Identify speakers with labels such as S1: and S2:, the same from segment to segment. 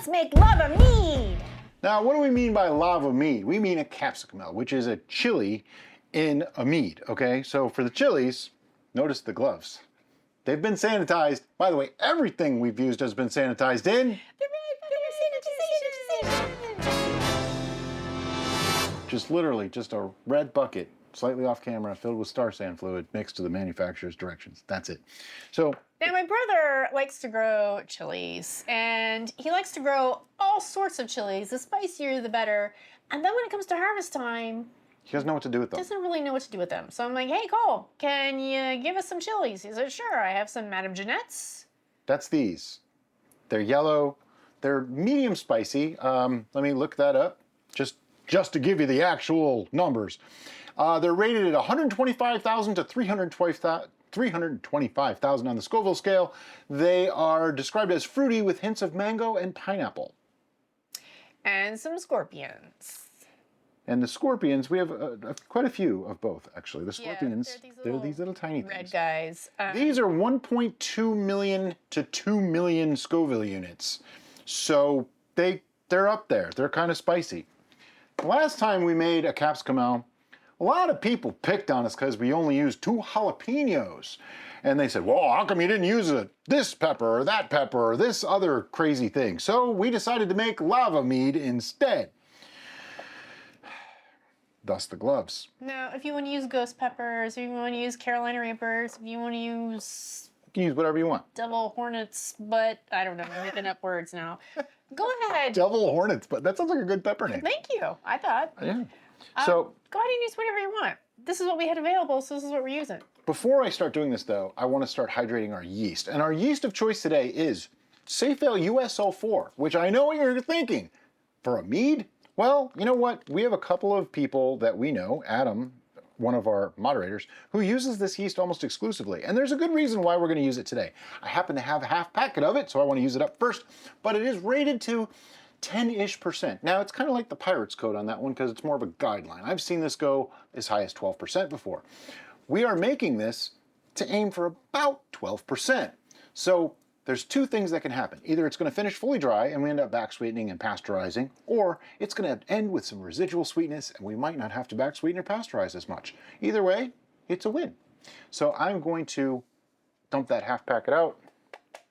S1: Let's make lava mead!
S2: Now, what do we mean by lava mead? We mean a capsicumel, which is a chili in a mead, okay? So for the chilies, notice the gloves. They've been sanitized. By the way, everything we've used has been sanitized in... just literally just a red bucket, slightly off camera, filled with Star San fluid mixed to the manufacturer's directions. That's it. So
S1: now my brother likes to grow chilies, and he likes to grow all sorts of chilies. The spicier, the better. And then when it comes to harvest time,
S2: he doesn't know what to do with them.
S1: Doesn't really know what to do with them. So I'm like, hey, Cole, can you give us some chilies? He said, sure. I have some Madame Jeannettes.
S2: That's these. They're yellow. They're medium spicy. Let me look that up. Just to give you the actual numbers. They're rated at 125,000 to 325,000 on the Scoville scale. They are described as fruity with hints of mango and pineapple.
S1: And some scorpions.
S2: And the scorpions, we have quite a few of both, actually. The scorpions, they're these little tiny
S1: red
S2: things.
S1: guys.
S2: These are 1.2 million to 2 million Scoville units. So they're up there. They're kind of spicy. Last time we made a capsicumel, a lot of people picked on us because we only used 2 jalapenos. And they said, well, how come you didn't use this pepper or that pepper or this other crazy thing? So we decided to make lava mead instead. Thus the gloves.
S1: Now, if you want to use ghost peppers, if you want to use Carolina Reapers, if you want to use...
S2: You can use whatever you want.
S1: Devil hornets, but I don't know, I'm making up words now. Go ahead.
S2: Devil hornets, but that sounds like a good pepper name.
S1: Thank you, I thought.
S2: Yeah.
S1: So go ahead and use whatever you want. This is what we had available, so this is what we're using.
S2: Before I start doing this though, I want to start hydrating our yeast. And our yeast of choice today is Safale USO4, which I know what you're thinking. For a mead? Well, you know what? We have a couple of people that we know, Adam, one of our moderators, who uses this yeast almost exclusively. And there's a good reason why we're going to use it today. I happen to have a half packet of it, so I want to use it up first, but it is rated to 10-ish%. Now, it's kind of like the Pirates code on that one because it's more of a guideline. I've seen this go as high as 12% before. We are making this to aim for about 12%. So there's 2 things that can happen. Either it's going to finish fully dry and we end up back sweetening and pasteurizing, or it's going to end with some residual sweetness and we might not have to back sweeten or pasteurize as much. Either way, it's a win. So I'm going to dump that half packet out.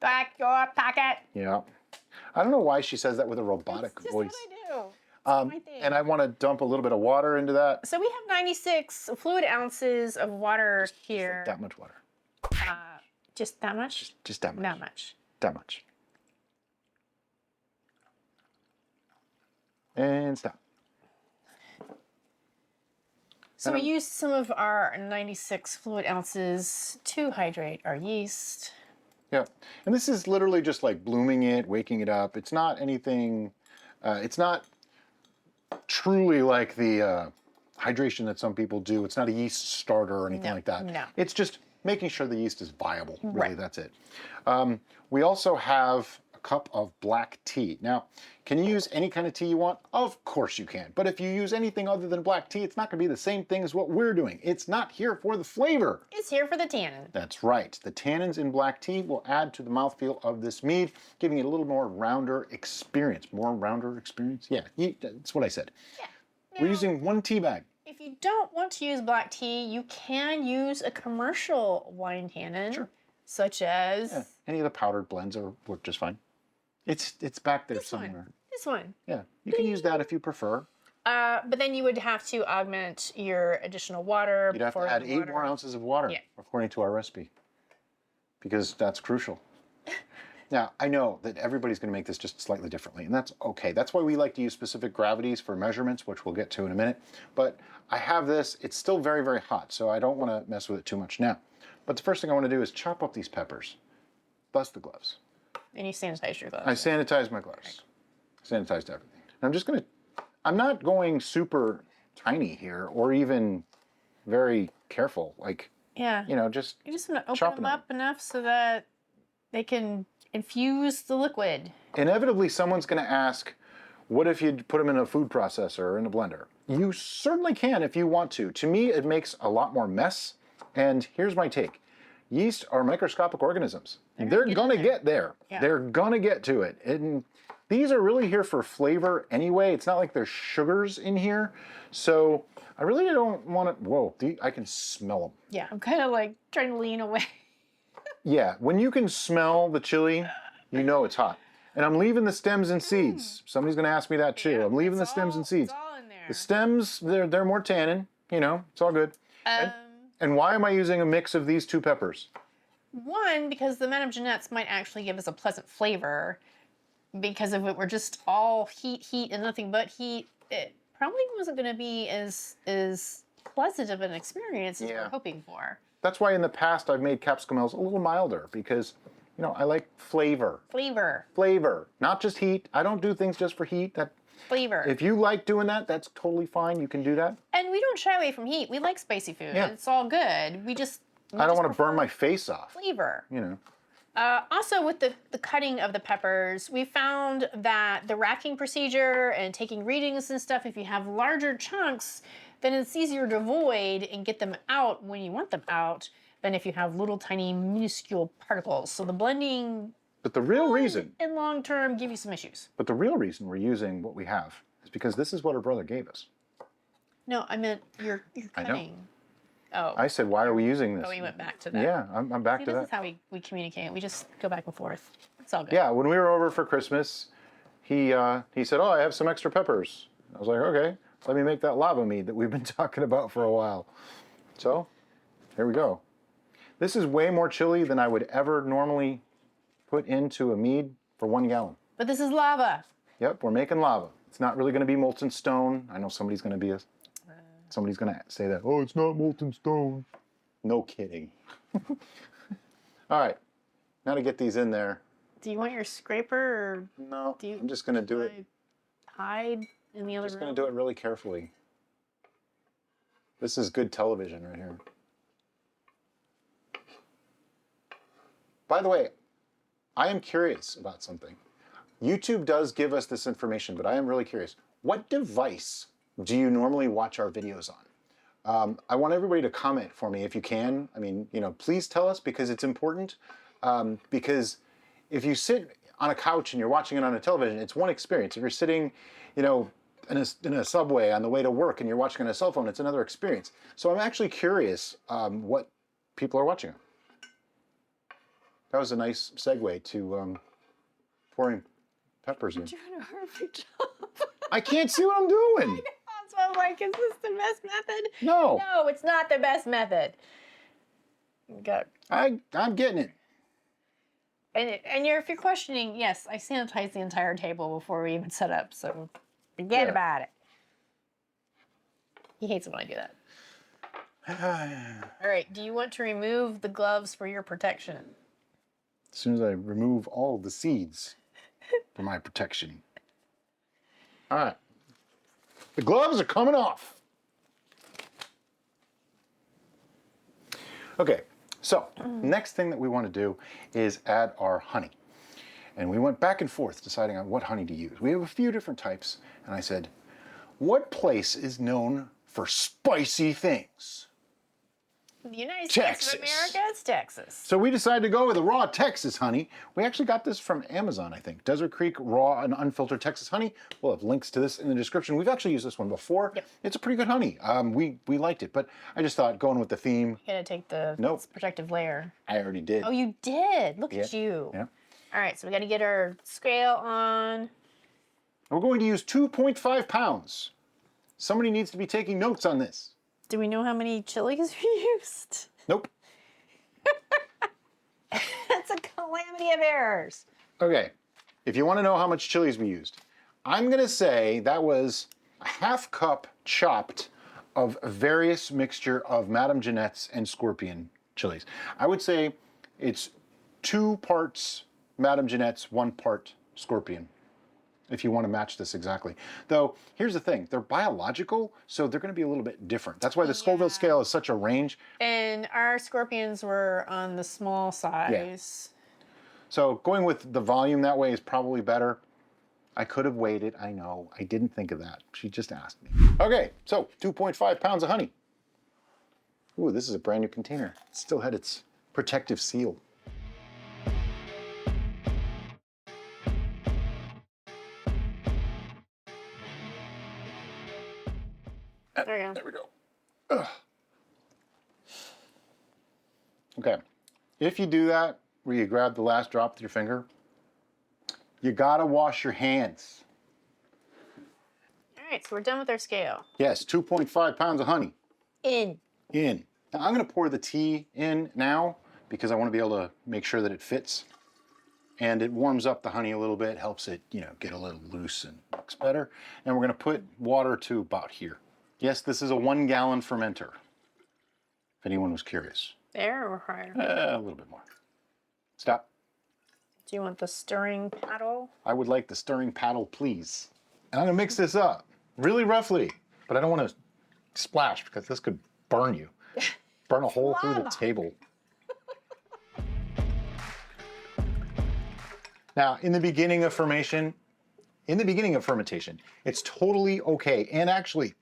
S1: Back your packet.
S2: Yeah. I don't know why she says that with a robotic voice.
S1: That's what I do.
S2: And I want to dump a little bit of water into that.
S1: So we have 96 fluid ounces of water here.
S2: That much water.
S1: Just that much?
S2: Just that much.
S1: That much.
S2: That much. And stop.
S1: So we used some of our 96 fluid ounces to hydrate our yeast.
S2: Yeah, and this is literally just like blooming it, waking it up. It's not anything, it's not truly like the hydration that some people do. It's not a yeast starter or anything like that.
S1: No.
S2: It's just making sure the yeast is viable, really,
S1: Right.
S2: That's it. We also have a cup of black tea. Now, can you use any kind of tea you want? Of course you can, but if you use anything other than black tea, it's not gonna be the same thing as what we're doing. It's not here for the flavor.
S1: It's here for the tannin.
S2: That's right. The tannins in black tea will add to the mouthfeel of this mead, giving it a little more rounder experience. More rounder experience? Yeah, that's what I said.
S1: Yeah.
S2: We're using 1 tea bag.
S1: If you don't want to use black tea, you can use a commercial wine tannin,
S2: Sure.
S1: such as
S2: Any of the powdered blends work just fine. It's back there somewhere.
S1: This one.
S2: Yeah, you can use that if you prefer.
S1: But then you would have to augment your additional water.
S2: You'd have to add 8 more ounces of water, according to our recipe, because that's crucial. Now, I know that everybody's going to make this just slightly differently, and that's okay. That's why we like to use specific gravities for measurements, which we'll get to in a minute. But I have this. It's still very, very hot, so I don't want to mess with it too much now. But the first thing I want to do is chop up these peppers, thus the gloves.
S1: And you sanitize your gloves.
S2: I sanitize my gloves. Sanitized everything. And I'm not going super tiny here or even very careful. Like,
S1: yeah.
S2: you know, just
S1: You just want to open them up enough so that they can infuse the liquid.
S2: Inevitably, someone's going to ask, what if you put them in a food processor or in a blender? You certainly can if you want to. To me, it makes a lot more mess. And here's my take. Yeast are microscopic organisms. They're going to get there.
S1: Yeah.
S2: They're going to get to it. And These are really here for flavor anyway. It's not like there's sugars in here. So I really don't want to, whoa, I can smell them.
S1: Yeah, I'm kind of like trying to lean away.
S2: Yeah, when you can smell the chili, you know it's hot. And I'm leaving the stems and seeds. Somebody's gonna ask me that too.
S1: Yeah,
S2: I'm leaving the
S1: it's
S2: stems and seeds.
S1: It's all in there.
S2: The stems, they're more tannin, you know, it's all good. And why am I using a mix of these two peppers?
S1: One, because the Madame Jeannettes might actually give us a pleasant flavor. Because if it were just all heat, and nothing but heat, it probably wasn't going to be as pleasant of an experience as we're hoping for.
S2: That's why in the past I've made capsicumels a little milder because, you know, I like flavor. Flavor, not just heat. I don't do things just for heat.
S1: Flavor.
S2: If you like doing that, that's totally fine. You can do that.
S1: And we don't shy away from heat. We like spicy food.
S2: Yeah.
S1: It's all good. I
S2: don't want to burn my face off.
S1: Flavor.
S2: You know.
S1: Also, with the cutting of the peppers, we found that the racking procedure and taking readings and stuff, if you have larger chunks, then it's easier to avoid and get them out when you want them out than if you have little tiny minuscule particles. So the blending
S2: But the real reason,
S1: in long term give you some issues.
S2: but the real reason we're using what we have is because this is what her brother gave us.
S1: No, I meant you're
S2: I know.
S1: cutting. Oh.
S2: I said, why are we using this?
S1: Oh, we went back to that.
S2: Yeah, I'm back
S1: See,
S2: to
S1: this
S2: that.
S1: is how we communicate. We just go back and forth. It's all good.
S2: Yeah, when we were over for Christmas, he said, oh, I have some extra peppers. I was like, okay, let me make that lava mead that we've been talking about for a while. So, here we go. This is way more chili than I would ever normally put into a mead for 1 gallon.
S1: But this is lava.
S2: Yep, we're making lava. It's not really going to be molten stone. I know somebody's going to say that, oh, it's not molten stone. No kidding. All right, now to get these in there.
S1: Do you want your scraper or
S2: No, I'm just going to do it.
S1: hide in the other
S2: Just
S1: room?
S2: going to do it really carefully. This is good television right here. By the way, I am curious about something. YouTube does give us this information, but I am really curious. What device do you normally watch our videos on? I want everybody to comment for me if you can. I mean, you know, please tell us because it's important. Because if you sit on a couch and you're watching it on a television, it's one experience. If you're sitting, you know, in a subway on the way to work and you're watching on a cell phone, it's another experience. So I'm actually curious what people are watching on. That was a nice segue to pouring peppers in.
S1: You're doing a perfect job.
S2: I can't see what I'm doing.
S1: That's why I'm like, is this the best method?
S2: No.
S1: No, it's not the best method. Go.
S2: I'm getting it.
S1: And if you're questioning, yes, I sanitized the entire table before we even set up, so forget about it. He hates it when I do that. All right, do you want to remove the gloves for your protection?
S2: As soon as I remove all the seeds for my protection. All right. The gloves are coming off. Okay, so next thing that we want to do is add our honey. And we went back and forth deciding on what honey to use. We have a few different types, and I said, what place is known for spicy things?
S1: The United States of America, it's Texas.
S2: So we decided to go with the raw Texas honey. We actually got this from Amazon, I think. Desert Creek raw and unfiltered Texas honey. We'll have links to this in the description. We've actually used this one before. Yep. It's a pretty good honey. We liked it, but I just thought going with the theme.
S1: You gotta take the protective layer.
S2: I already did.
S1: Oh, you did? Look at you.
S2: Yeah.
S1: All right, so we gotta get our scale on.
S2: We're going to use 2.5 pounds. Somebody needs to be taking notes on this.
S1: Do we know how many chilies we used?
S2: Nope.
S1: That's a calamity of errors.
S2: Okay, if you want to know how much chilies we used, I'm going to say that was a half cup chopped of a various mixture of Madame Jeannettes and Scorpion chilies. I would say it's 2 parts Madame Jeanette's, 1 part Scorpion, if you want to match this exactly. Though, here's the thing, they're biological, so they're going to be a little bit different. That's why the Scoville scale is such a range.
S1: And our scorpions were on the small size.
S2: Yeah. So going with the volume that way is probably better. I could have weighed it, I know. I didn't think of that. She just asked me. Okay, so 2.5 pounds of honey. Ooh, this is a brand new container. It still had its protective seal.
S1: There you go.
S2: There we go. Ugh. Okay. If you do that, where you grab the last drop with your finger, you gotta wash your hands.
S1: All right, so we're done with our scale.
S2: Yes, 2.5 pounds of honey.
S1: In.
S2: In. Now I'm gonna pour the tea in now because I wanna be able to make sure that it fits. And it warms up the honey a little bit, helps it, get a little loose and looks better. And we're gonna put water to about here. Yes, this is a 1 gallon fermenter, if anyone was curious.
S1: There or higher?
S2: A little bit more. Stop.
S1: Do you want the stirring paddle?
S2: I would like the stirring paddle, please. And I'm gonna mix this up really roughly, but I don't want to splash because this could burn you. Burn a hole through the table. Now, in the beginning of fermentation, it's totally okay and actually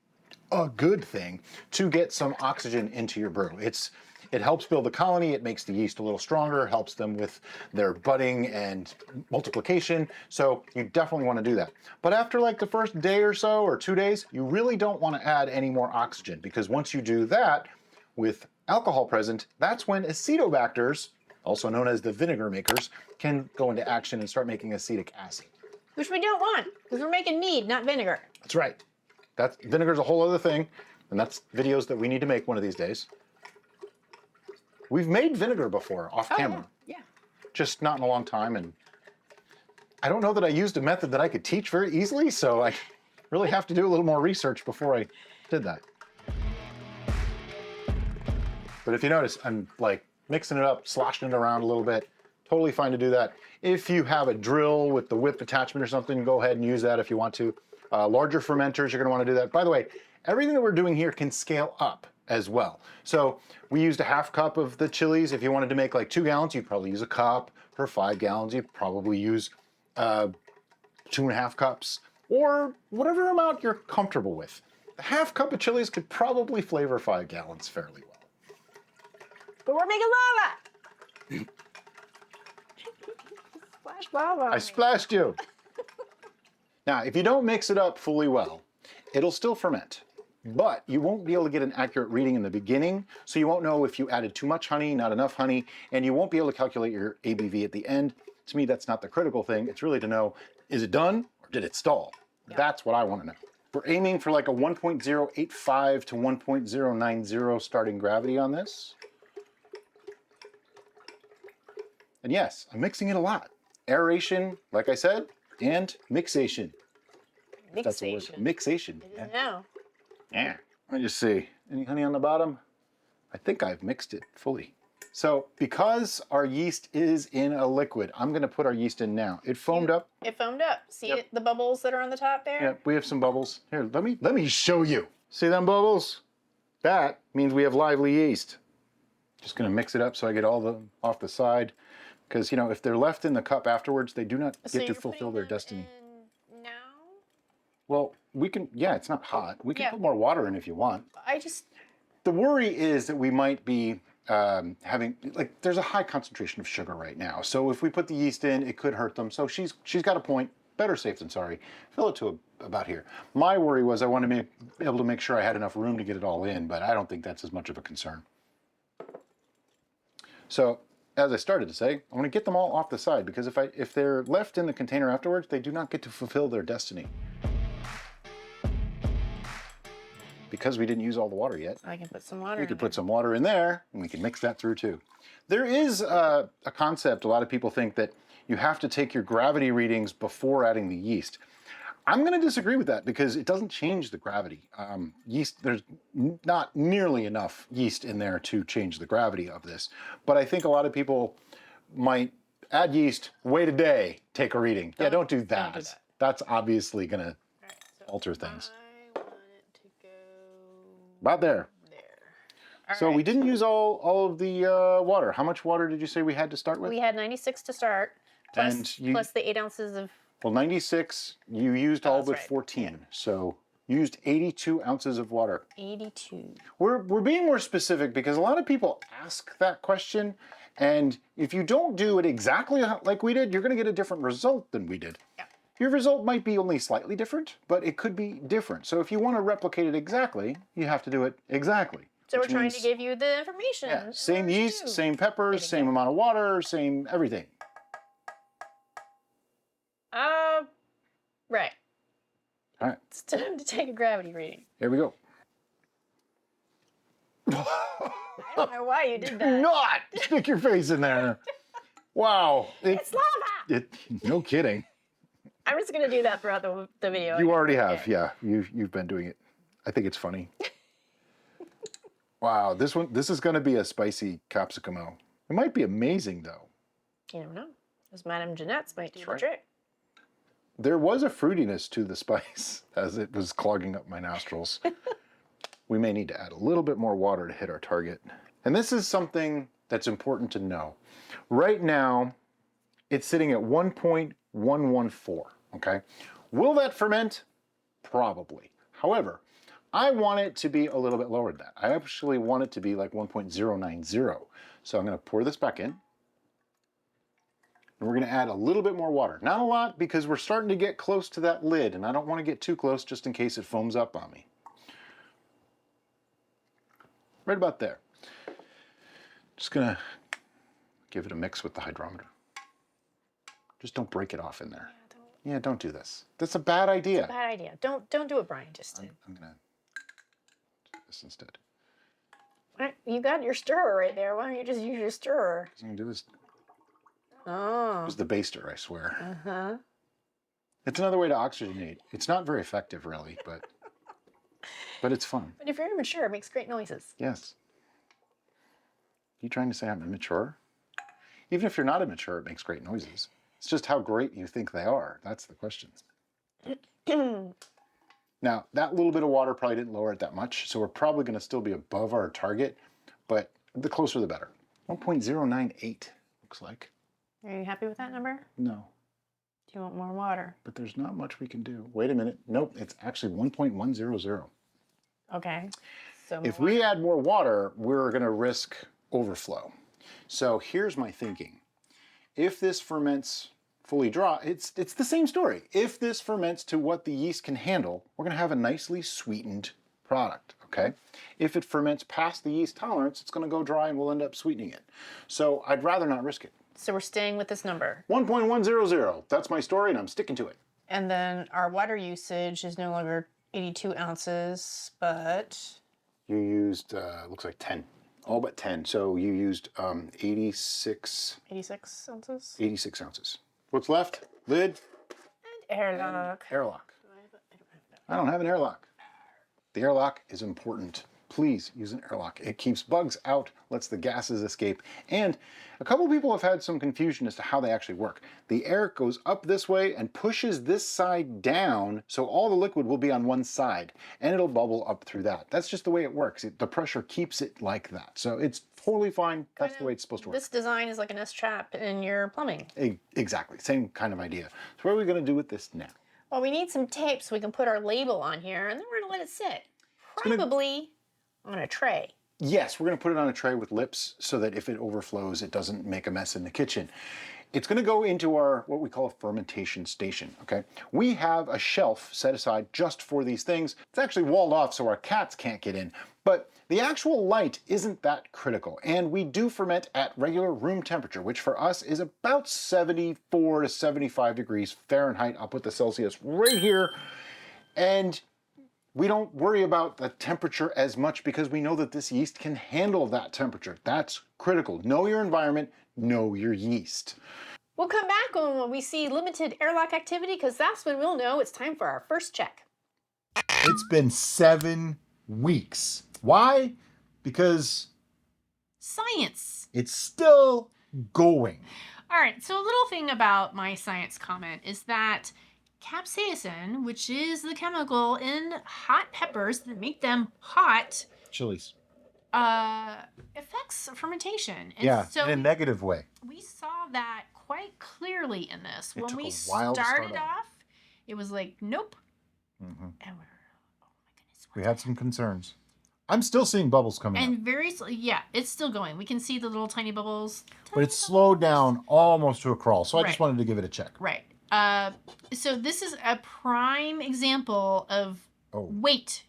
S2: a good thing to get some oxygen into your brew. It helps build the colony, it makes the yeast a little stronger, helps them with their budding and multiplication, so you definitely want to do that. But after like the first day or so, or 2 days, you really don't want to add any more oxygen, because once you do that with alcohol present, that's when acetobacters, also known as the vinegar makers, can go into action and start making acetic acid.
S1: Which we don't want, because we're making mead, not vinegar.
S2: That's right. Vinegar's a whole other thing, and that's videos that we need to make one of these days. We've made vinegar before, off camera.
S1: Yeah.
S2: Just not in a long time, and I don't know that I used a method that I could teach very easily, so I really have to do a little more research before I did that. But if you notice, I'm like mixing it up, sloshing it around a little bit. Totally fine to do that. If you have a drill with the whip attachment or something, go ahead and use that if you want to. Larger fermenters, you're gonna wanna do that. By the way, everything that we're doing here can scale up as well. So we used a half cup of the chilies. If you wanted to make like 2 gallons, you'd probably use a cup. For 5 gallons, you'd probably use 2.5 cups, or whatever amount you're comfortable with. A half cup of chilies could probably flavor 5 gallons fairly well.
S1: But we're making lava! Splash lava on
S2: I
S1: me.
S2: splashed you. Now, if you don't mix it up fully well, it'll still ferment. But you won't be able to get an accurate reading in the beginning, so you won't know if you added too much honey, not enough honey, and you won't be able to calculate your ABV at the end. To me, that's not the critical thing. It's really to know, is it done or did it stall? Yeah. That's what I want to know. We're aiming for like a 1.085 to 1.090 starting gravity on this. And yes, I'm mixing it a lot. Aeration, like I said, and mixation. That's the word. Mixation.
S1: I didn't know.
S2: Yeah. Let me just see. Any honey on the bottom? I think I've mixed it fully. So because our yeast is in a liquid, I'm going to put our yeast in now. It foamed up.
S1: It foamed up. See the bubbles that are on the top there?
S2: Yeah, we have some bubbles. Here, let me show you. See them bubbles? That means we have lively yeast. Just going to mix it up so I get all the off the side. Because, if they're left in the cup afterwards, they do not get to fulfill their destiny.
S1: Now?
S2: Well, we can, it's not hot. We can put more water in if you want. The worry is that we might be having, there's a high concentration of sugar right now. So if we put the yeast in, it could hurt them. So she's got a point. Better safe than sorry. Fill it to about here. My worry was I wanted to be able to make sure I had enough room to get it all in, but I don't think that's as much of a concern. So, as I started to say, I want to get them all off the side, because if they're left in the container afterwards, they do not get to fulfill their destiny. Because we didn't use all the water yet.
S1: I can put some water
S2: We could put some water in there, and we can mix that through too. There is a concept, a lot of people think that you have to take your gravity readings before adding the yeast. I'm going to disagree with that, because it doesn't change the gravity. Yeast, there's not nearly enough yeast in there to change the gravity of this. But I think a lot of people might add yeast, wait a day, take a reading. Don't do that.
S1: Don't do that.
S2: That's obviously going to alter things.
S1: I want it to go
S2: about there.
S1: All
S2: so
S1: right.
S2: we didn't use all of the water. How much water did you say we had to start with?
S1: We had 96 to start, plus the 8 ounces of...
S2: Well, 96, you used all but
S1: right.
S2: 14. So you used 82 ounces of water.
S1: 82.
S2: We're being more specific because a lot of people ask that question. And if you don't do it exactly like we did, you're going to get a different result than we did.
S1: Yeah.
S2: Your result might be only slightly different, but it could be different. So if you want to replicate it exactly, you have to do it exactly.
S1: So we're trying to give you the information.
S2: Yeah, same yeast, same peppers, same amount of water, same everything.
S1: Right.
S2: All right.
S1: It's time to take a gravity reading.
S2: Here we go.
S1: I don't know why you did that.
S2: Not stick your face in there. Wow.
S1: It's lava.
S2: No kidding.
S1: I'm just gonna do that throughout the video.
S2: You already have, yeah. You've been doing it. I think it's funny. Wow, this is gonna be a spicy capsicumel. It might be amazing though.
S1: You never know. Those Madame Jeannettes might do the
S2: right.
S1: trick.
S2: There was a fruitiness to the spice as it was clogging up my nostrils. We may need to add a little bit more water to hit our target. And this is something that's important to know. Right now, it's sitting at 1.114, okay? Will that ferment? Probably. However, I want it to be a little bit lower than that. I actually want it to be like 1.090. So I'm gonna pour this back in. And we're gonna add a little bit more water. Not a lot, because we're starting to get close to that lid, and I don't wanna get too close just in case it foams up on me. Right about there. Just gonna give it a mix with the hydrometer. Just don't break it off in there. Yeah, don't do this. That's a bad idea.
S1: It's a bad idea. Don't do it, Brian. Just
S2: I'm gonna do this instead.
S1: You got your stirrer right there. Why don't you just use your stirrer?
S2: I'm gonna do this.
S1: Oh.
S2: It was the baster, I swear.
S1: Uh-huh.
S2: It's another way to oxygenate. It's not very effective, really, but it's fun.
S1: But if you're immature, it makes great noises.
S2: Yes. You trying to say I'm immature? Even if you're not immature, it makes great noises. It's just how great you think they are. That's the question. Now, that little bit of water probably didn't lower it that much, so we're probably going to still be above our target, but the closer the better. 1.098 looks like.
S1: Are you happy with that number?
S2: No.
S1: Do you want more water?
S2: But there's not much we can do. Wait a minute. Nope, it's actually 1.100.
S1: Okay. So
S2: if we add more water, we're going to risk overflow. So here's my thinking. If this ferments fully dry, it's the same story. If this ferments to what the yeast can handle, we're going to have a nicely sweetened product, okay? If it ferments past the yeast tolerance, it's going to go dry and we'll end up sweetening it. So I'd rather not risk it.
S1: So we're staying with this number.
S2: 1.100. That's my story and I'm sticking to it.
S1: And then our water usage is no longer 82 ounces, but...
S2: You used, looks like 10. All but 10. So you used 86...
S1: 86 ounces?
S2: 86 ounces. What's left? Lid.
S1: And airlock.
S2: Airlock. I don't have an airlock. The airlock is important. Please use an airlock. It keeps bugs out, lets the gases escape, and a couple people have had some confusion as to how they actually work. The air goes up this way and pushes this side down, so all the liquid will be on one side, and it'll bubble up through that. That's just the way it works. The pressure keeps it like that. So it's totally fine. That's the way it's supposed to work.
S1: This design is like an S-trap in your plumbing.
S2: Exactly. Same kind of idea. So what are we going to do with this now?
S1: Well, we need some tape so we can put our label on here, and then we're going to let it sit. Probably on a tray.
S2: Yes, we're going to put it on a tray with lips so that if it overflows, it doesn't make a mess in the kitchen. It's going to go into our, what we call a fermentation station, okay? We have a shelf set aside just for these things. It's actually walled off so our cats can't get in, but the actual light isn't that critical, and we do ferment at regular room temperature, which for us is about 74 to 75 degrees Fahrenheit. I'll put the Celsius right here, and we don't worry about the temperature as much because we know that this yeast can handle that temperature. That's critical. Know your environment, know your yeast.
S1: We'll come back when we see limited airlock activity because that's when we'll know it's time for our first check.
S2: It's been 7 weeks. Why? Because
S1: Science.
S2: it's still going.
S1: All right, so a little thing about my science comment is that capsaicin, which is the chemical in hot peppers that make them hot,
S2: Chilies.
S1: affects fermentation. And
S2: Yeah,
S1: so
S2: in a negative way.
S1: we saw that quite clearly in this.
S2: It
S1: When
S2: took
S1: we
S2: a while to
S1: started
S2: start on.
S1: off, it was like, nope.
S2: Mhm.
S1: And we're, oh my goodness.
S2: We had some concerns. I'm still seeing bubbles coming
S1: And
S2: up,
S1: very, yeah, it's still going. We can see the little tiny bubbles.
S2: but it's slowed down almost to a crawl, so I just
S1: Right.
S2: wanted to give it a check.
S1: Right. So this is a prime example of weight.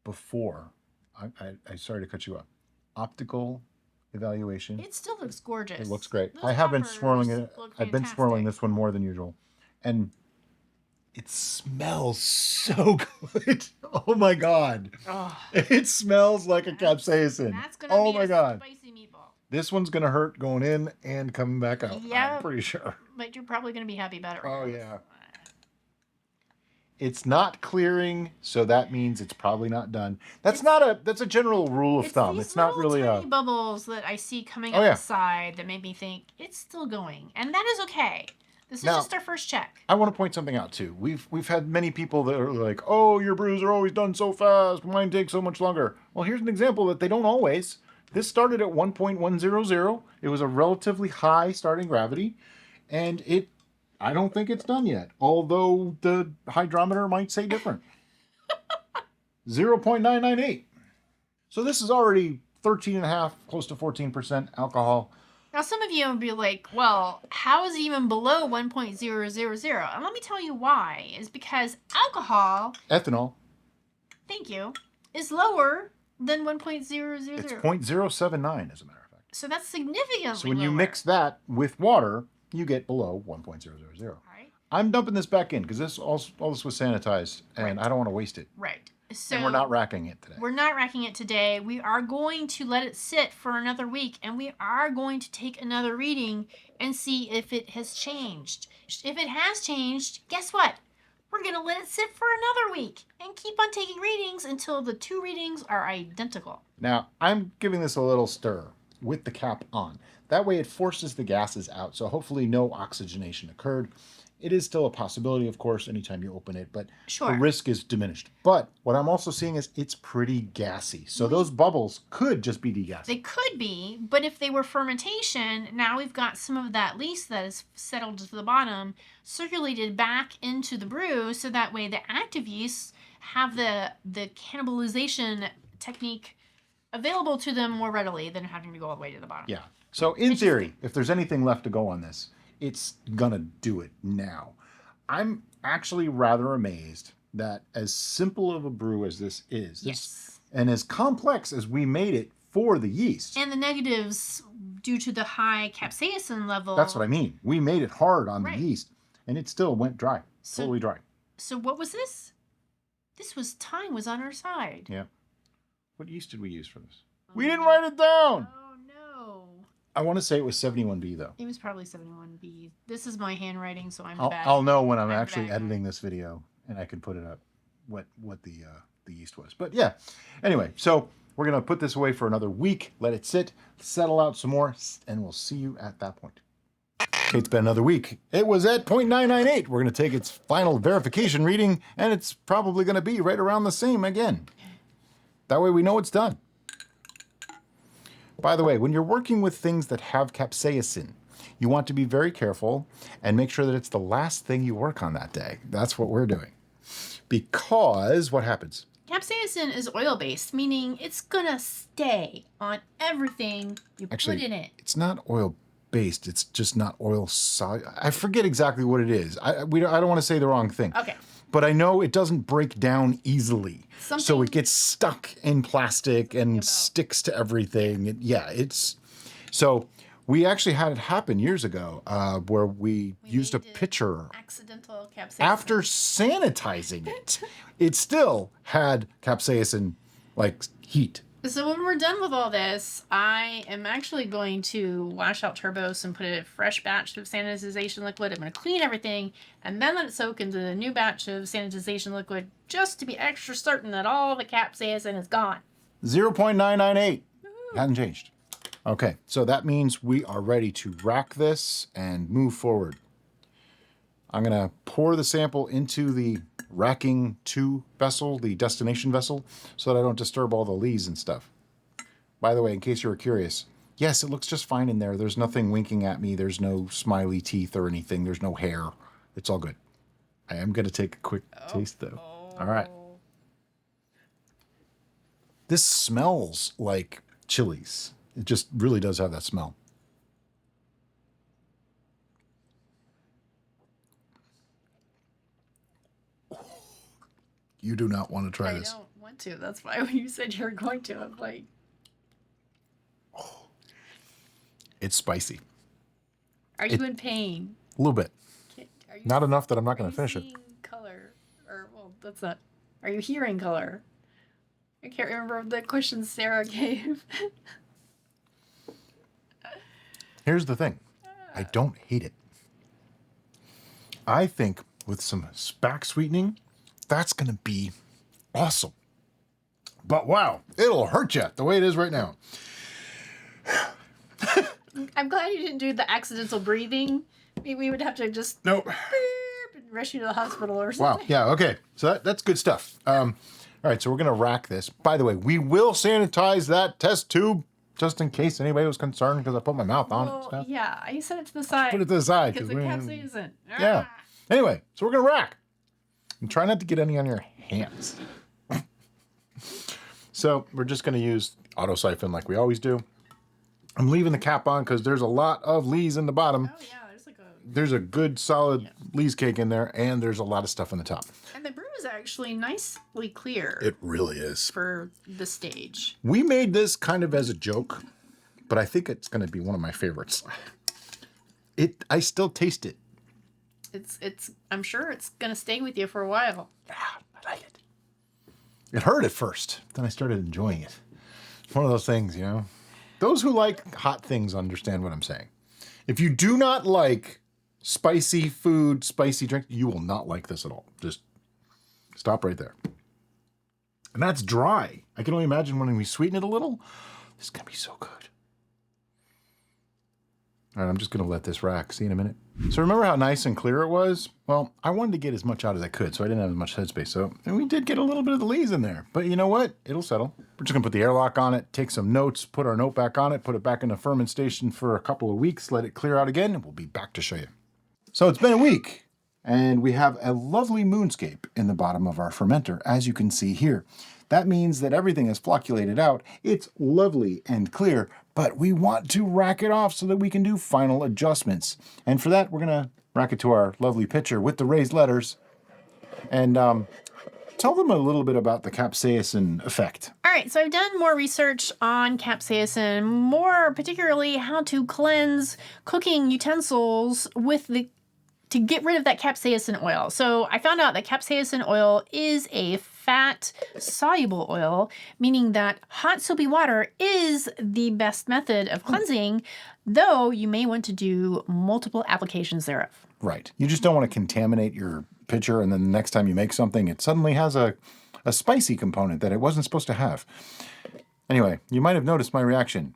S2: Before, I sorry to cut you off. Optical evaluation.
S1: It still looks gorgeous.
S2: It looks great.
S1: Those
S2: I have been
S1: peppers
S2: swirling it.
S1: look
S2: I've been swirling
S1: fantastic.
S2: this one more than usual. And it smells so good. Oh my God.
S1: Oh,
S2: It smells like a capsaicin.
S1: that's gonna
S2: Oh
S1: be
S2: my
S1: a
S2: God.
S1: spicy meatball.
S2: This one's going to hurt going in and coming back out.
S1: Yeah.
S2: I'm pretty sure.
S1: But you're probably gonna be happy about it.
S2: Oh yeah. It's not clearing, so that means it's probably not done. That's a general rule of thumb. It's not really
S1: tiny bubbles that I see coming
S2: Oh,
S1: up
S2: yeah.
S1: the side that made me think it's still going, and that is okay. This is
S2: Now-
S1: just our first check.
S2: I want to point something out too. We've had many people that are like, "Oh, your brews are always done so fast. Mine takes so much longer." Well, here's an example that they don't always. This started at 1.100. It was a relatively high starting gravity, and I don't think it's done yet. Although the hydrometer might say different. 0.998. So this is already 13.5, close to 14% alcohol.
S1: Now, some of you will be like, well, how is it even below 1.000? And let me tell you why. Is because alcohol,
S2: Ethanol,
S1: thank you, is lower than 1.000.
S2: it's 0.079 as a matter of fact.
S1: So that's significantly
S2: So when you
S1: lower.
S2: mix that with water, you get below 1.000.
S1: Right?
S2: I'm dumping this back in because all this was sanitized, and
S1: Right.
S2: I don't want to waste it.
S1: Right. So
S2: And we're not racking it today.
S1: We're not racking it today. We are going to let it sit for another week, and we are going to take another reading and see if it has changed. If it has changed, guess what? We're going to let it sit for another week and keep on taking readings until the two readings are identical.
S2: Now, I'm giving this a little stir with the cap on. That way it forces the gases out, so hopefully no oxygenation occurred. It is still a possibility, of course, anytime you open it, but
S1: Sure.
S2: the risk is diminished. But what I'm also seeing is it's pretty gassy. So those bubbles could just be degassing.
S1: They could be, but if they were fermentation, now we've got some of that yeast that is settled to the bottom, circulated back into the brew, so that way the active yeasts have the cannibalization technique available to them more readily than having to go all the way to the bottom.
S2: Yeah. So in theory, if there's anything left to go on this, it's gonna do it now. I'm actually rather amazed that as simple of a brew as this is,
S1: Yes.
S2: and as complex as we made it for the yeast.
S1: And the negatives, due to the high capsaicin level.
S2: That's what I mean. We made it hard on
S1: Right.
S2: the yeast, and it still went dry,
S1: So-
S2: totally dry.
S1: So what was this? This was time was on our side.
S2: Yeah. What yeast did we use for this? We didn't write it down.
S1: Oh no.
S2: I want to say it was 71B though.
S1: It was probably 71B. This is my handwriting, so I'm
S2: I'll,
S1: bad.
S2: I'll know when I'm
S1: I'm
S2: actually
S1: bad guy.
S2: editing this video, and I can put it up what the yeast was. But yeah. Anyway, so we're gonna put this away for another week, let it sit, settle out some more, and we'll see you at that point. Okay, it's been another week. It was at 0.998. We're gonna take its final verification reading, and it's probably gonna be right around the same again. That way we know it's done. By the way, when you're working with things that have capsaicin, you want to be very careful and make sure that it's the last thing you work on that day. That's what we're doing. Because what happens?
S1: Capsaicin is oil-based, meaning it's gonna stay on everything you
S2: Actually,
S1: put in it.
S2: it's not oil-based. It's just not oil-soluble. I forget exactly what it is. I don't want to say the wrong thing.
S1: Okay.
S2: But I know it doesn't break down easily. So
S1: Something-
S2: it gets stuck in plastic and
S1: about-
S2: sticks to everything. So we actually had it happen years ago where we used a
S1: made it
S2: pitcher.
S1: Accidental capsaicin.
S2: After sanitizing it, it still had capsaicin like heat.
S1: So when we're done with all this, I am actually going to wash out turbos and put a fresh batch of sanitization liquid. I'm going to clean everything and then let it soak into the new batch of sanitization liquid just to be extra certain that all the capsaicin is gone.
S2: 0.998. Hasn't changed. Okay, so that means we are ready to rack this and move forward. I'm going to pour the sample into the racking 2 vessel, the destination vessel, so that I don't disturb all the lees and stuff. By the way, in case you were curious, yes, it looks just fine in there. There's nothing winking at me. There's no smiley teeth or anything. There's no hair. It's all good. I am going to take a quick taste, though. All right. This smells like chilies. It just really does have that smell. You do not want to try this.
S1: I don't want to. That's why when you said you were going to, I'm like...
S2: Oh, it's spicy.
S1: Are you in pain?
S2: A little bit.
S1: Are you,
S2: Not enough that I'm not going to finish it.
S1: Color? Or, well, that's not... Are you hearing color? I can't remember the question Sarah gave.
S2: Here's the thing. I don't hate it. I think with some back sweetening, that's going to be awesome. But wow, it'll hurt you the way it is right now.
S1: I'm glad you didn't do the accidental breathing. We would have to just
S2: Nope.
S1: and rush you to the hospital or
S2: Wow.
S1: something.
S2: Yeah. Okay. So that's good stuff. All right. So we're going to rack this. By the way, we will sanitize that test tube just in case anybody was concerned because I put my mouth on it and stuff.
S1: Yeah, I set it to the side.
S2: Put it to the side.
S1: Because the capsicum isn't.
S2: Yeah. Anyway, so we're going to rack. And try not to get any on your hands. So we're just going to use auto siphon like we always do. I'm leaving the cap on because there's a lot of lees in the bottom.
S1: Oh, yeah, there's like a...
S2: There's a good solid lees cake in there, and there's a lot of stuff on the top.
S1: And the brew is actually nicely clear.
S2: It really is.
S1: For the stage.
S2: We made this kind of as a joke, but I think it's going to be one of my favorites. I still taste it.
S1: It's. I'm sure it's gonna stay with you for a while.
S2: Yeah, I like it. It hurt at first, then I started enjoying it. It's one of those things, you know. Those who like hot things understand what I'm saying. If you do not like spicy food, spicy drink, you will not like this at all. Just stop right there. And that's dry. I can only imagine when we sweeten it a little. This is going to be so good. All right, I'm just going to let this rack. See you in a minute. So remember how nice and clear it was? Well, I wanted to get as much out as I could, so I didn't have as much headspace. And we did get a little bit of the lees in there. But you know what? It'll settle. We're just going to put the airlock on it, take some notes, put our note back on it, put it back in the fermentation for a couple of weeks, let it clear out again, and we'll be back to show you. So it's been a week, and we have a lovely moonscape in the bottom of our fermenter, as you can see here. That means that everything is flocculated out. It's lovely and clear, but we want to rack it off so that we can do final adjustments. And for that, we're going to rack it to our lovely pitcher with the raised letters and tell them a little bit about the capsaicin effect.
S1: All right, so I've done more research on capsaicin, more particularly how to cleanse cooking utensils to get rid of that capsaicin oil. So I found out that capsaicin oil is a fat-soluble oil, meaning that hot soapy water is the best method of cleansing, though you may want to do multiple applications thereof.
S2: Right. You just don't want to contaminate your pitcher, and then the next time you make something, it suddenly has a spicy component that it wasn't supposed to have. Anyway, you might have noticed my reaction.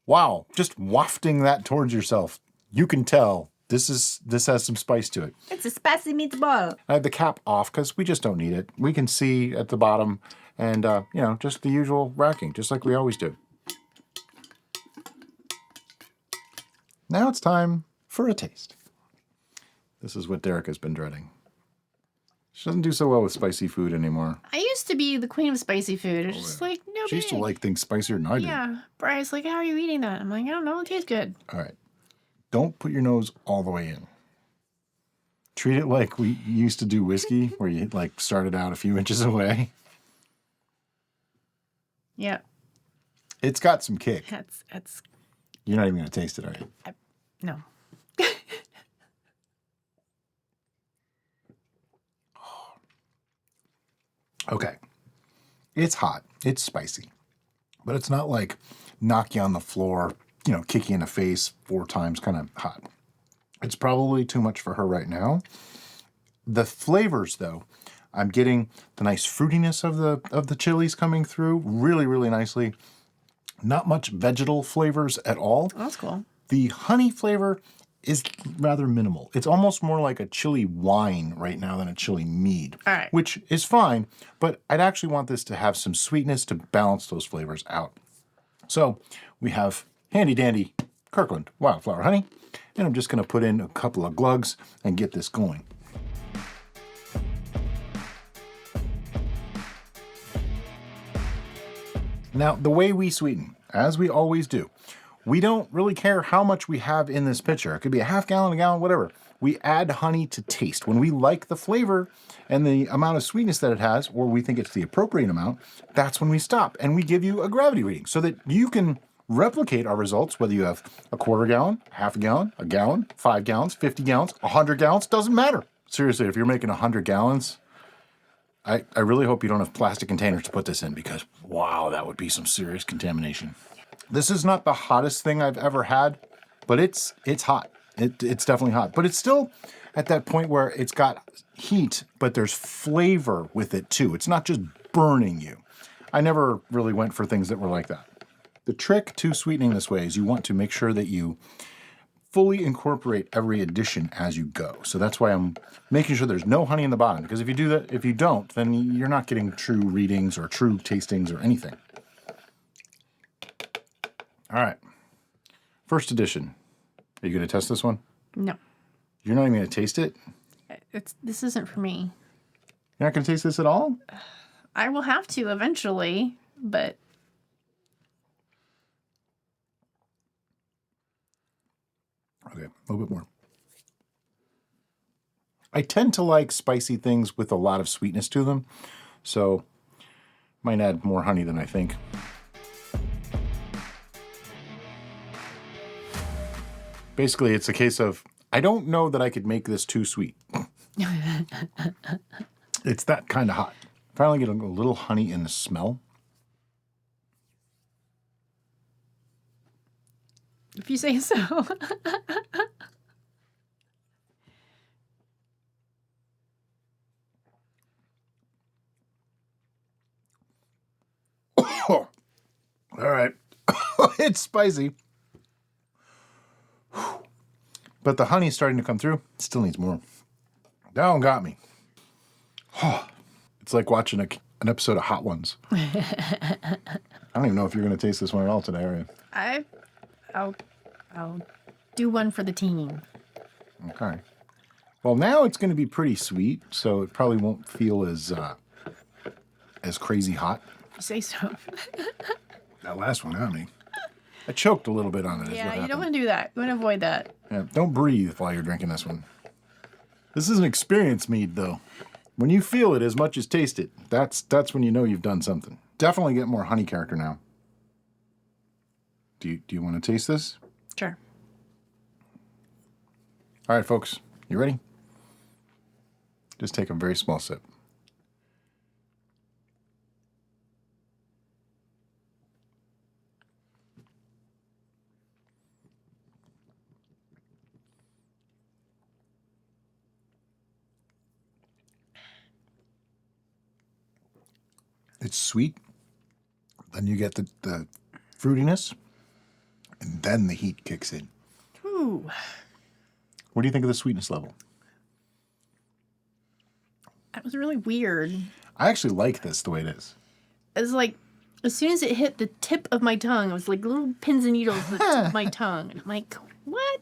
S2: Wow, just wafting that towards yourself. You can tell this has some spice to it.
S1: It's a spicy meatball.
S2: I have the cap off because we just don't need it. We can see at the bottom and, just the usual racking, just like we always do. Now it's time for a taste. This is what Derek has been dreading. She doesn't do so well with spicy food anymore.
S1: I used to be the queen of spicy food. It's just like, no
S2: She used to like things spicier than I do.
S1: Yeah. Bry's like, how are you eating that? I'm like, I don't know. It tastes good.
S2: All right. Don't put your nose all the way in. Treat it like we used to do whiskey, where you started out a few inches away.
S1: Yeah.
S2: It's got some kick.
S1: That's.
S2: You're not even going to taste it, are you?
S1: No.
S2: Okay. It's hot. It's spicy. But it's not like knock you on the floor, kick you in the face 4 times kind of hot. It's probably too much for her right now. The flavors, though, I'm getting the nice fruitiness of the chilies coming through really, really nicely. Not much vegetal flavors at all.
S1: Oh, that's cool.
S2: The honey flavor is rather minimal. It's almost more like a chili wine right now than a chili mead,
S1: all right,
S2: which is fine, but I'd actually want this to have some sweetness to balance those flavors out. So we have handy dandy Kirkland Wildflower Honey, and I'm just going to put in a couple of glugs and get this going. Now, the way we sweeten, as we always do, we don't really care how much we have in this pitcher. It could be a half gallon, a gallon, whatever. we add honey to taste. When we like the flavor and the amount of sweetness that it has, or we think it's the appropriate amount, that's when we stop. And we give you a gravity reading so that you can replicate our results, whether you have a quarter gallon, half a gallon, 5 gallons, 50 gallons, 100 gallons, doesn't matter. Seriously, if you're making 100 gallons, I really hope you don't have plastic containers to put this in because, wow, that would be some serious contamination. This is not the hottest thing I've ever had, but it's hot. It's definitely hot. But it's still at that point where it's got heat, but there's flavor with it too. It's not just burning you. I never really went for things that were like that. The trick to sweetening this way is you want to make sure that you fully incorporate every addition as you go. So that's why I'm making sure there's no honey in the bottom, because if you do that, if you don't, then you're not getting true readings or true tastings or anything. All right. First edition. Are you going to test this one?
S1: No.
S2: You're not even going to taste it?
S1: This isn't for me.
S2: You're not going to taste this at all?
S1: I will have to eventually, but...
S2: Okay, a little bit more. I tend to like spicy things with a lot of sweetness to them, so might add more honey than I think. Basically, it's a case of, I don't know that I could make this too sweet. It's that kind of hot. Finally get a little honey in the smell.
S1: If you say so.
S2: All right. It's spicy. But the honey's starting to come through. It still needs more. That one got me. It's like watching an episode of Hot Ones. I don't even know if you're going to taste this one at all today, are you?
S1: I'll do one for the team.
S2: Okay. Well, now it's going to be pretty sweet, so it probably won't feel as crazy hot.
S1: If you say so.
S2: That last one got me. I choked a little bit on it.
S1: Yeah, you don't want to do that. You want to avoid that.
S2: Yeah, don't breathe while you're drinking this one. This is an experience mead, though. When you feel it as much as taste it, that's when you know you've done something. Definitely get more honey character now. Do you want to taste this?
S1: Sure.
S2: All right, folks. You ready? Just take a very small sip. It's sweet. Then you get the fruitiness. And then the heat kicks in.
S1: Ooh.
S2: What do you think of the sweetness level?
S1: That was really weird.
S2: I actually like this the way it is.
S1: It was like, as soon as it hit the tip of my tongue, it was like little pins and needles at the tip of my tongue. And I'm like, what?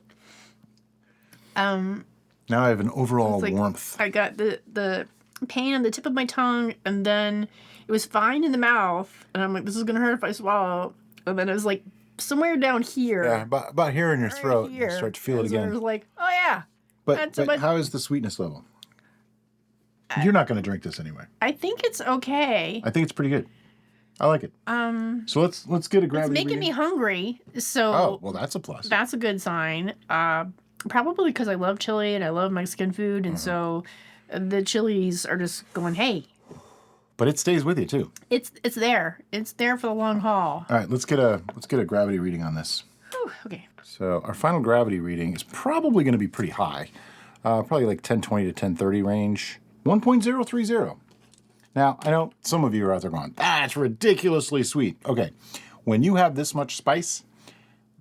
S2: Now I have an overall
S1: like,
S2: warmth.
S1: I got the pain on the tip of my tongue, and then it was fine in the mouth. And I'm like, this is going to hurt if I swallow. And then it was like, somewhere down here.
S2: Yeah, about here in your throat.
S1: Here.
S2: You start to feel it again.
S1: I was like, oh yeah.
S2: But how is the sweetness level? You're not going to drink this anyway.
S1: I think it's okay.
S2: I think it's pretty good. I like it. So let's get a gravity
S1: It's making me
S2: reading.
S1: hungry. So
S2: Oh, well, that's a plus.
S1: that's a good sign. Probably because I love chili and I love Mexican food, and so the chilies are just going, hey.
S2: But it stays with you too.
S1: It's there. It's there for the long haul.
S2: All right, let's get a gravity reading on this.
S1: Whew, okay.
S2: So our final gravity reading is probably going to be pretty high. Probably like 1020 to 1030 range. 1.030. Now, I know some of you are out there going, that's ridiculously sweet. Okay, when you have this much spice,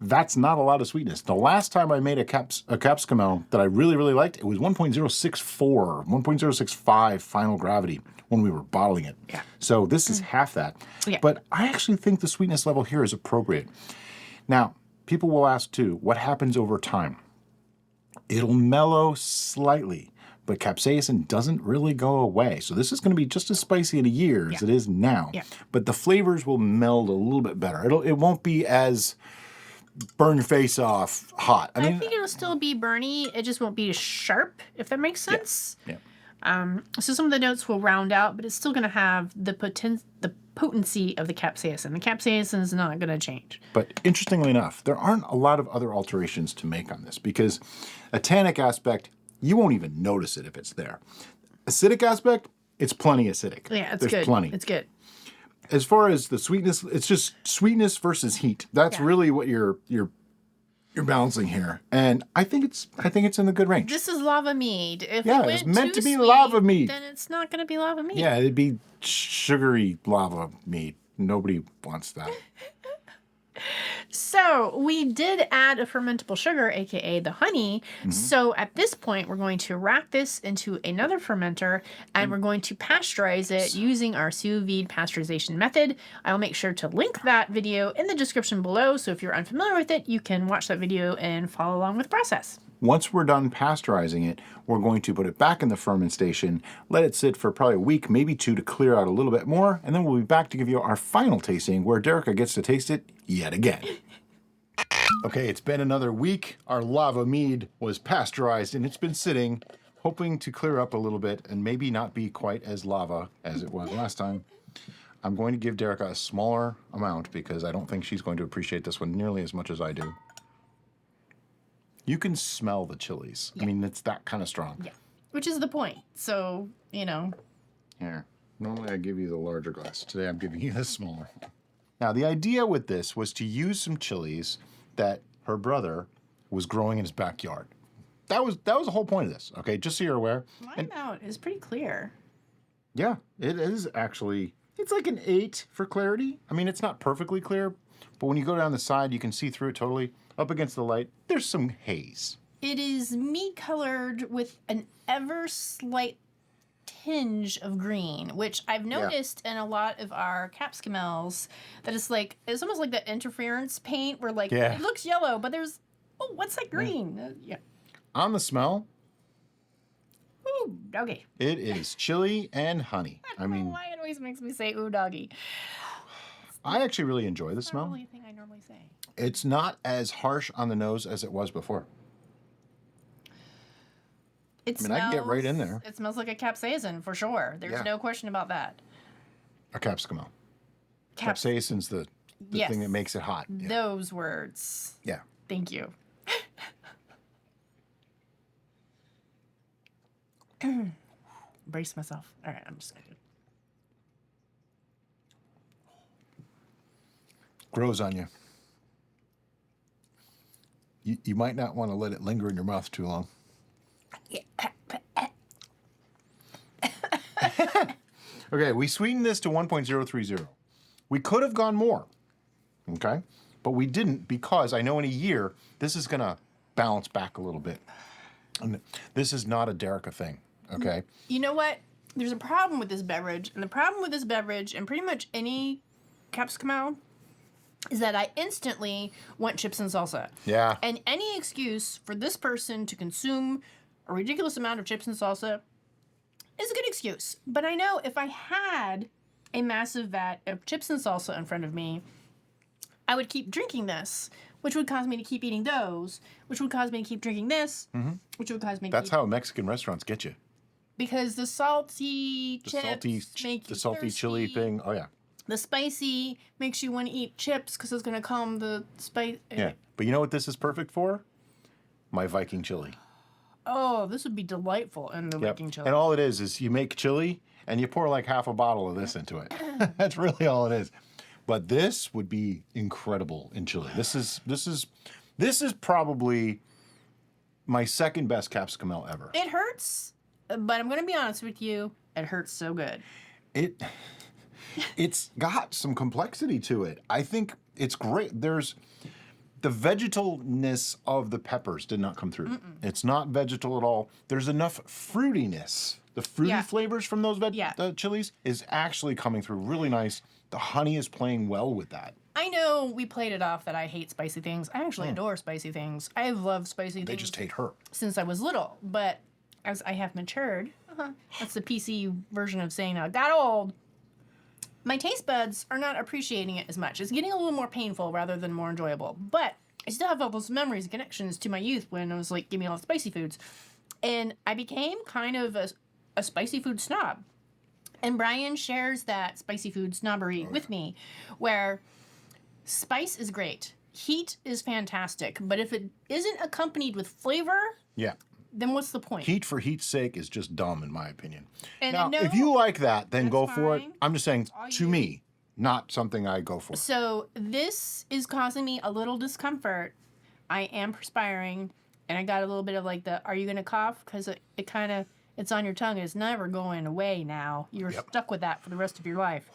S2: that's not a lot of sweetness. The last time I made a Capsicumel that I really, really liked, it was 1.064, 1.065 final gravity when we were bottling it.
S1: Yeah.
S2: So this is half that.
S1: Yeah.
S2: But I actually think the sweetness level here is appropriate. Now, people will ask too, what happens over time? It'll mellow slightly, but capsaicin doesn't really go away. So this is going to be just as spicy in a year as it is now.
S1: Yeah.
S2: But the flavors will meld a little bit better. It won't be as burn your face off hot. I
S1: I
S2: mean,
S1: think it'll still be burny. It just won't be as sharp, if that makes sense.
S2: yeah.
S1: So some of the notes will round out, but it's still going to have the potency of the capsaicin. The capsaicin is not going to change.
S2: But interestingly enough, there aren't a lot of other alterations to make on this because a tannic aspect, you won't even notice it if it's there. Acidic aspect, it's plenty acidic.
S1: Yeah, it's
S2: There's
S1: good.
S2: plenty.
S1: It's good.
S2: As far as the sweetness, it's just sweetness versus heat. That's really what you're balancing here, and I think it's in the good range.
S1: This is lava mead. If
S2: Yeah,
S1: it
S2: it's
S1: went
S2: meant
S1: too
S2: to be
S1: sweet,
S2: lava mead.
S1: then it's not going to be lava mead.
S2: Yeah, it'd be sugary lava mead. Nobody wants that.
S1: So we did add a fermentable sugar, aka the honey. So at this point, we're going to rack this into another fermenter, and we're going to pasteurize it using our sous vide pasteurization method. I'll make sure to link that video in the description below, so if you're unfamiliar with it, you can watch that video and follow along with the process.
S2: Once we're done pasteurizing it, we're going to put it back in the ferment station, let it sit for probably a week, maybe two, to clear out a little bit more, and then we'll be back to give you our final tasting where Derica gets to taste it yet again. Okay, it's been another week. Our lava mead was pasteurized and it's been sitting, hoping to clear up a little bit and maybe not be quite as lava as it was last time. I'm going to give Derica a smaller amount because I don't think she's going to appreciate this one nearly as much as I do. You can smell the chilies. I mean, it's that kind of strong.
S1: Yeah, which is the point. So, you know.
S2: Here, normally I give you the larger glass. Today I'm giving you the smaller. Now, the idea with this was to use some chilies that her brother was growing in his backyard. That was the whole point of this, okay? Just so you're aware.
S1: My amount is pretty clear.
S2: Yeah, it is actually, it's like an 8 for clarity. I mean, it's not perfectly clear, but when you go down the side, you can see through it totally. Up against the light, there's some haze.
S1: It is mead colored with an ever slight tinge of green, which I've noticed in a lot of our Capsicumels, that it's almost like that interference paint where it looks yellow, but there's, oh, what's that green? Yeah.
S2: On the smell,
S1: Ooh, doggy.
S2: it is chili and honey.
S1: I don't know why it always makes me say ooh, doggy.
S2: I actually really enjoy the smell.
S1: That's the only thing I normally say.
S2: It's not as harsh on the nose as it was before. I can get right in there.
S1: It smells like a capsaicin for sure. There's no question about that.
S2: A capsicumel. Capsaicin's the thing that makes it hot. Yeah.
S1: Those words.
S2: Yeah.
S1: Thank you. Brace myself. All right, I'm just gonna do it.
S2: Grows on you. You might not want to let it linger in your mouth too long. Okay, we sweetened this to 1.030. We could have gone more, okay? But we didn't because I know in a year, this is going to balance back a little bit. And this is not a Derica thing, okay?
S1: You know what? There's a problem with this beverage, and the problem with this beverage, and pretty much any Capsicumel, is that I instantly want chips and salsa.
S2: Yeah.
S1: And any excuse for this person to consume a ridiculous amount of chips and salsa is a good excuse. But I know if I had a massive vat of chips and salsa in front of me, I would keep drinking this, which would cause me to keep eating those, which would cause me to keep drinking this, which would cause me to
S2: That's how Mexican restaurants get you.
S1: Because the salty chips make you
S2: the salty
S1: thirsty.
S2: chili thing. Oh, yeah.
S1: The spicy makes you want to eat chips because it's going to calm the spice.
S2: Yeah. But you know what this is perfect for? My Viking chili.
S1: Oh, this would be delightful in the Viking chili.
S2: And all it is you make chili and you pour like half a bottle of this into it. That's really all it is. But this would be incredible in chili. This is probably my second best Capsicumel ever.
S1: It hurts, but I'm going to be honest with you. It hurts so good.
S2: It's got some complexity to it. I think it's great. There's the vegetalness of the peppers did not come through. It's not vegetal at all. There's enough fruitiness. The fruity flavors from those chilies is actually coming through really nice. The honey is playing well with that.
S1: I know we played it off that I hate spicy things. I actually adore spicy things. I have loved spicy things.
S2: They just hate her.
S1: Since I was little. But as I have matured, that's the PC version of saying I got old, my taste buds are not appreciating it as much. It's getting a little more painful rather than more enjoyable. But I still have all those memories and connections to my youth when I was like, give me all the spicy foods. And I became kind of a spicy food snob. And Brian shares that spicy food snobbery with me, where spice is great. Heat is fantastic. But if it isn't accompanied with flavor,
S2: Yeah.
S1: then what's the point?
S2: Heat for heat's sake is just dumb, in my opinion.
S1: And
S2: Now,
S1: I know
S2: if you like that, then
S1: that's
S2: go for it.
S1: fine.
S2: I'm just saying,
S1: all
S2: to
S1: you.
S2: me, not something I go for.
S1: So this is causing me a little discomfort. I am perspiring, and I got a little bit of like the, are you going to cough? Because it kind of, it's on your tongue. It's never going away now. You're stuck with that for the rest of your life.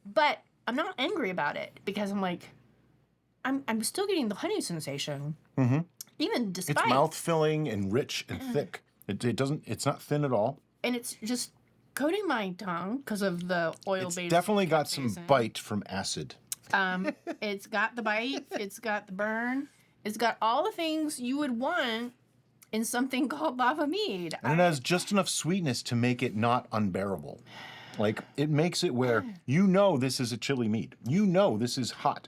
S1: But I'm not angry about it because I'm like, I'm still getting the honey sensation.
S2: Mm-hmm.
S1: Even despite.
S2: It's mouth-filling and rich and thick. It's not thin at all.
S1: And it's just coating my tongue because of the oil-based.
S2: It's definitely got some
S1: capsaicin.
S2: bite from acid.
S1: It's got the bite. It's got the burn. It's got all the things you would want in something called lava mead.
S2: And it has just enough sweetness to make it not unbearable. Like, it makes it where you know this is a chili mead. You know this is hot.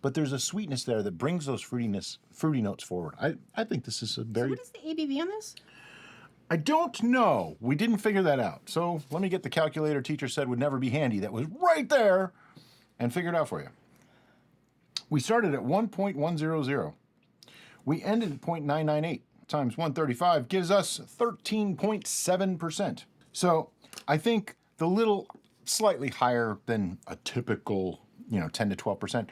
S2: But there's a sweetness there that brings those fruity notes forward. I think this is a very...
S1: So what is the ABV on this?
S2: I don't know. We didn't figure that out. So let me get the calculator teacher said would never be handy. That was right there. And figure it out for you. We started at 1.100. We ended at 0.998 times 135 gives us 13.7%. So I think the little slightly higher than a typical, 10 to 12%.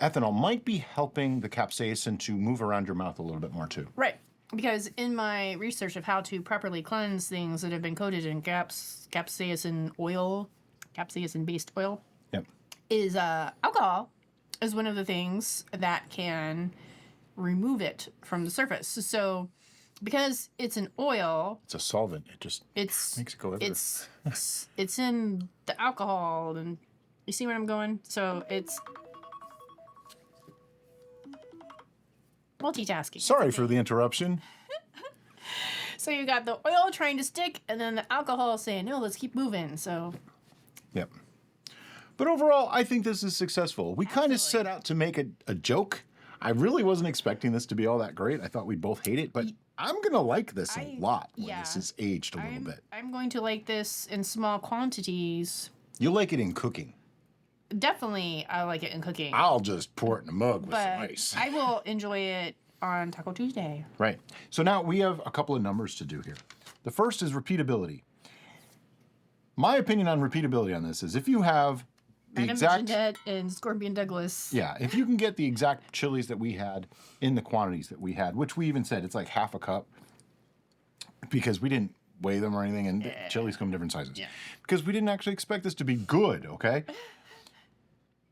S2: Ethanol might be helping the capsaicin to move around your mouth a little bit more too.
S1: Right. Because in my research of how to properly cleanse things that have been coated in capsaicin oil, capsaicin-based oil,
S2: Yep.
S1: is alcohol is one of the things that can remove it from the surface. So because it's an oil,
S2: It's a solvent. It just
S1: it's
S2: makes it go everywhere.
S1: it's in the alcohol, and you see where I'm going? So it's multitasking.
S2: Sorry for the interruption.
S1: So you got the oil trying to stick, and then the alcohol saying, no, let's keep moving. So
S2: Yep. But overall, I think this is successful. We kind of
S1: Absolutely.
S2: set out to make a joke. I really wasn't expecting this to be all that great. I thought we'd both hate it, but I'm going to like this a lot when
S1: yeah.
S2: this is aged a little bit.
S1: I'm going to like this in small quantities.
S2: You like it in cooking.
S1: Definitely, I like it in cooking.
S2: I'll just pour it in a mug with some
S1: But
S2: ice.
S1: I will enjoy it on Taco Tuesday.
S2: Right. So now we have a couple of numbers to do here. The first is repeatability. My opinion on repeatability on this is if you have the
S1: Madame
S2: exact...
S1: Jeanette and Scorpion Douglas.
S2: Yeah, if you can get the exact chilies that we had in the quantities that we had, which we even said it's like half a cup because we didn't weigh them or anything, and chilies come in different sizes.
S1: Yeah.
S2: Because we didn't actually expect this to be good, okay?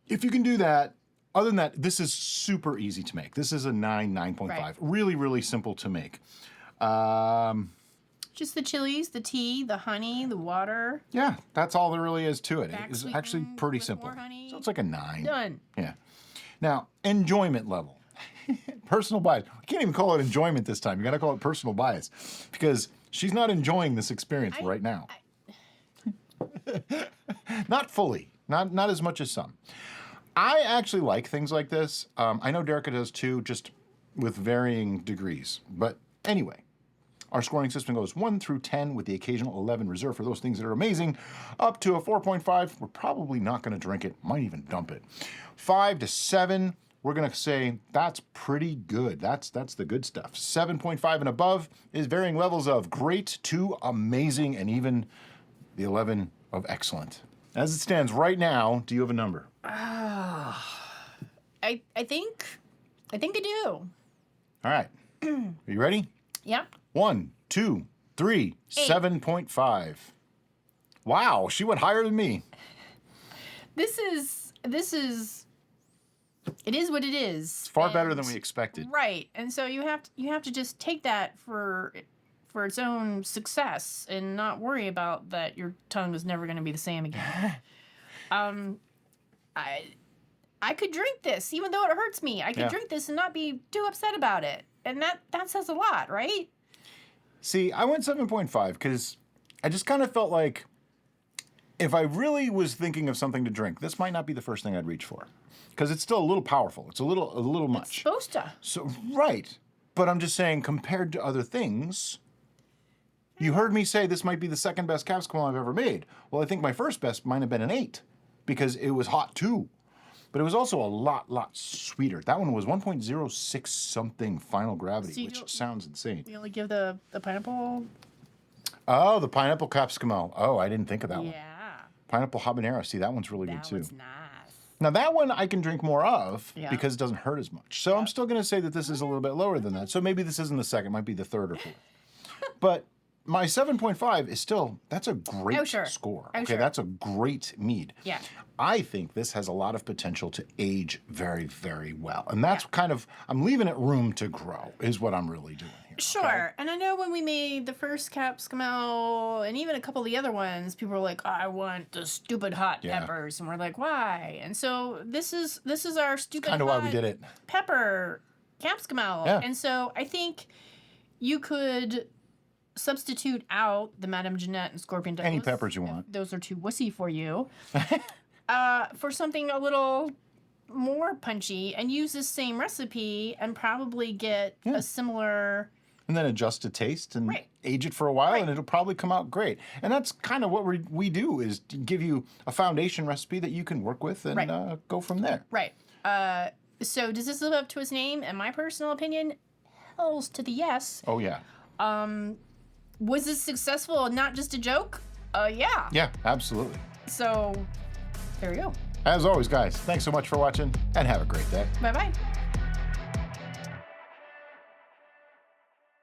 S2: If you can do that, other than that, this is super easy to make. This is a 9.5.
S1: Right.
S2: Really, really simple to make.
S1: Just the chilies, the tea, the honey, the water.
S2: Yeah, that's all there really is to it.
S1: Back
S2: It's
S1: sweetened
S2: actually pretty
S1: with
S2: simple.
S1: more honey.
S2: So it's like a 9.
S1: Done.
S2: Yeah. Now, enjoyment level. Personal bias. I can't even call it enjoyment this time. You got to call it personal bias because she's not enjoying this experience right now. Not fully. Not as much as some. I actually like things like this. I know Derica does too, just with varying degrees. But anyway, our scoring system goes 1 through 10 with the occasional 11 reserved for those things that are amazing, up to a 4.5. We're probably not going to drink it, might even dump it. 5 to 7, we're going to say that's pretty good. That's the good stuff. 7.5 and above is varying levels of great to amazing and even the 11 of excellent. As it stands right now, do you have a number?
S1: I think I do.
S2: All right. Are you ready?
S1: Yeah.
S2: 1, 2, 3, 7.5. Wow, she went higher than me.
S1: This is it is what it is.
S2: It's far better than we expected.
S1: Right. And so you have to just take that for its own success and not worry about that your tongue is never going to be the same again. I could drink this even though it hurts me. I could drink this and not be too upset about it. And that says a lot, right?
S2: See, I went 7.5 because I just kind of felt like if I really was thinking of something to drink, this might not be the first thing I'd reach for, because it's still a little powerful. It's a little much.
S1: It's supposed to.
S2: So right, but I'm just saying compared to other things. You heard me say this might be the second best Capsicumel I've ever made. Well, I think my first best might have been an 8, because it was hot too. But it was also a lot sweeter. That one was 1.06 something final gravity, which sounds insane.
S1: You only give the pineapple?
S2: Oh, the pineapple Capsicumel. Oh, I didn't think of that one.
S1: Yeah.
S2: Pineapple habanero. See, that one's really good too.
S1: That was nice.
S2: Now that one I can drink more of because it doesn't hurt as much. So
S1: Yeah.
S2: I'm still going to say that this is a little bit lower than that. So maybe this isn't the second, it might be the third or fourth. But my 7.5 is still, that's a great score. Okay, that's a great mead.
S1: Yeah.
S2: I think this has a lot of potential to age very, very well. And that's kind of, I'm leaving it room to grow is what I'm really doing here.
S1: Sure.
S2: Okay?
S1: And I know when we made the first Capsicumel and even a couple of the other ones, people were like, I want the stupid hot peppers. And we're like, why? And so this is our stupid
S2: kind of
S1: hot
S2: why we did it.
S1: Pepper Capsicumel.
S2: Yeah.
S1: And so I think you could substitute out the Madame Jeanette and Scorpion.
S2: Any peppers you want.
S1: Those are too wussy for you. For something a little more punchy, and use this same recipe and probably get a similar...
S2: And then adjust to taste and age it for a while, and it'll probably come out great. And that's kind of what we do, is to give you a foundation recipe that you can work with and go from there.
S1: Right. So does this live up to its name? In my personal opinion, hells to the yes.
S2: Oh, yeah.
S1: Was this successful and not just a joke? Yeah.
S2: Yeah, absolutely.
S1: So there we go.
S2: As always, guys, thanks so much for watching, and have a great day.
S1: Bye-bye.